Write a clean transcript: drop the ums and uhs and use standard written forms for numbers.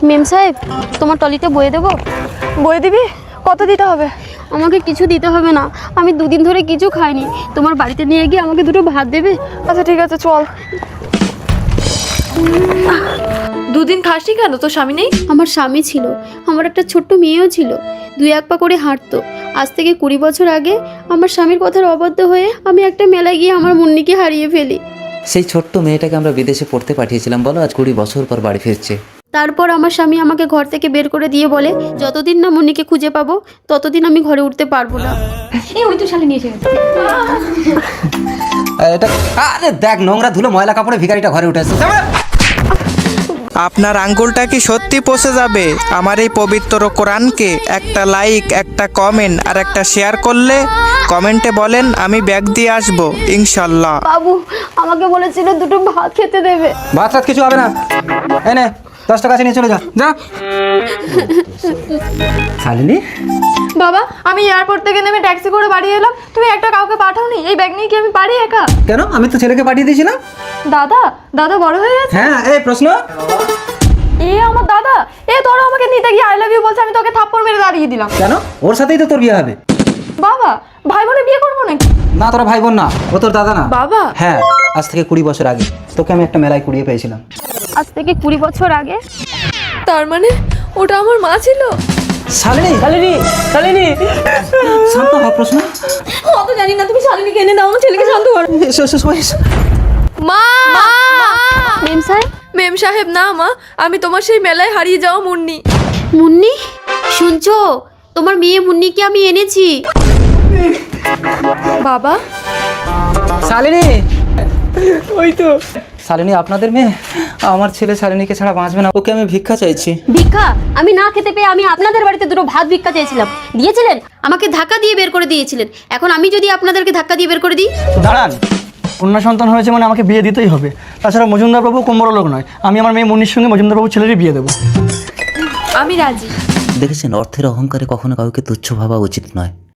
মেম সাহেব, তোমার টলিতে বয়ে দেবো? বই দিবি? কত দিতে হবে? আমাকে কিছু দিতে হবে না, আমি দুদিন ধরে কিছু খাইনি। তোমার বাড়িতে নিয়ে গিয়ে আমাকে দুটো ভাত দেবে? আচ্ছা ঠিক আছে, চল। দুদিন খাসনি কেন? তোর স্বামী নেই? আমার স্বামী ছিল, আমার একটা ছোট্ট মেয়েও ছিল, 2-1 পা করে হাঁটতো। আজ থেকে 20 বছর আগে আমার স্বামীর কথার অবাধ্য হয়ে আমি একটা মেলায় গিয়ে আমার মুন্নিকে হারিয়ে ফেলি। সেই ছোট্ট মেয়েটাকে আমরা বিদেশে পড়তে পাঠিয়েছিলাম, বলো আজ 20 বছর পর বাড়ি ফিরছে। তারপর আমার স্বামী আমাকে ঘর থেকে বের করে দিয়ে বলে, যতদিন না মুন্নিকে খুঁজে পাবো ততদিন আমি ঘরে উঠতে পারবো না। এই ওই তো শালে নিয়ে এসে গেছে। এটা আরে দেখ, নোংরা ধুলো ময়লা কাপড়ে ভিখারিটা ঘরে উঠে এসেছে। আপনার আঙ্গুলটা কি সত্যি পচে যাবে আমার এই পবিত্র কোরআনকে একটা লাইক, একটা কমেন্ট আর একটা শেয়ার করলে? কমেন্টে বলেন আমি ব্যাগ দিয়ে আসবো ইনশাল্লাহ। বাবু আমাকে বলেছিল দুটো ভাত খেতে দেবে। ভাত রাত কিছু হবে না, এনে 10 টাকা আছে, নিয়ে চলে যা। যা শালিনী। বাবা, আমি এয়ারপোর্ট থেকে নেমে ট্যাক্সি করে বাড়ি এলাম, তুমি একটা কাউকে পাঠাওনি? এই ব্যাগ নিয়ে কি আমি পারি একা? কেন? আমি তো ছেলেকে পাঠিয়ে দিয়েছিলাম। দাদা, দাদা বড় হয়ে গেছে? হ্যাঁ, এই প্রশ্ন। এ আমার দাদা, এ তোরা আমাকে নিতে গিয়ে আই লাভ ইউ বলছে, আমি তোকে থাপ্পড় মেরে দাঁড়িয়ে দিলাম। কেন? ওর সাথেই তো তোর বিয়ে হবে। বাবা, ভাই বোনে বিয়ে করবো নাকি? না, তোরা ভাই বোন না, ও তোর দাদা না। বাবা। হ্যাঁ, আজ থেকে 20 বছর আগে তোকে আমি একটা মেলায় কুড়িয়ে পেয়েছিলাম। আজ থেকে 20 বছর আগে? তার মানে ওটা আমার মা ছিল? শালিনী, শালিনী, শালিনী, শান্ত হ। প্রশ্ন অত জানি না, তুমি শালিনীকে এনে দাও, আমার ছেলেকে শান্ত করো। এসো, এসো, সবাই এসো। মা! মেম সাহেব? মেম সাহেব না মা, আমি তোমার সেই মেলায় হারিয়ে যাওয়া মুন্নি। মুন্নি, শুনছো? তোমার মেয়ে মুন্নিকে আমি এনেছি। বাবা। শালিনী, ওই তো শালিনী আপনাদের মেয়ে। আমার ছেলে শালিনীকে ছাড়া বাঁচবে না, ওকে আমি ভিক্ষা চাইছি। ভিক্ষা? আমি না খেতে পেয়ে আমি আপনাদের বাড়িতে দুটো ভাত ভিক্ষা চেয়েছিলাম, দিয়েছিলেন? আমাকে ধাক্কা দিয়ে বের করে দিয়েছিলেন। এখন আমি যদি আপনাদেরকে ধাক্কা দিয়ে বের করে দিই? দাঁড়ান, কন্যা সন্তান হয়েছে মানে আমাকে বিয়ে দিতেই হবে। তাছাড়া মজুমদার বাবু কম বড় লোক নয়, আমি আমার মেয়ে মুন্নির সঙ্গে মজুমদার বাবু ছেলেরই বিয়ে দেবো। আমি রাজি। দেখেছেন, অর্থের অহংকারে কখনো কাউকে তুচ্ছ ভাবা উচিত নয়।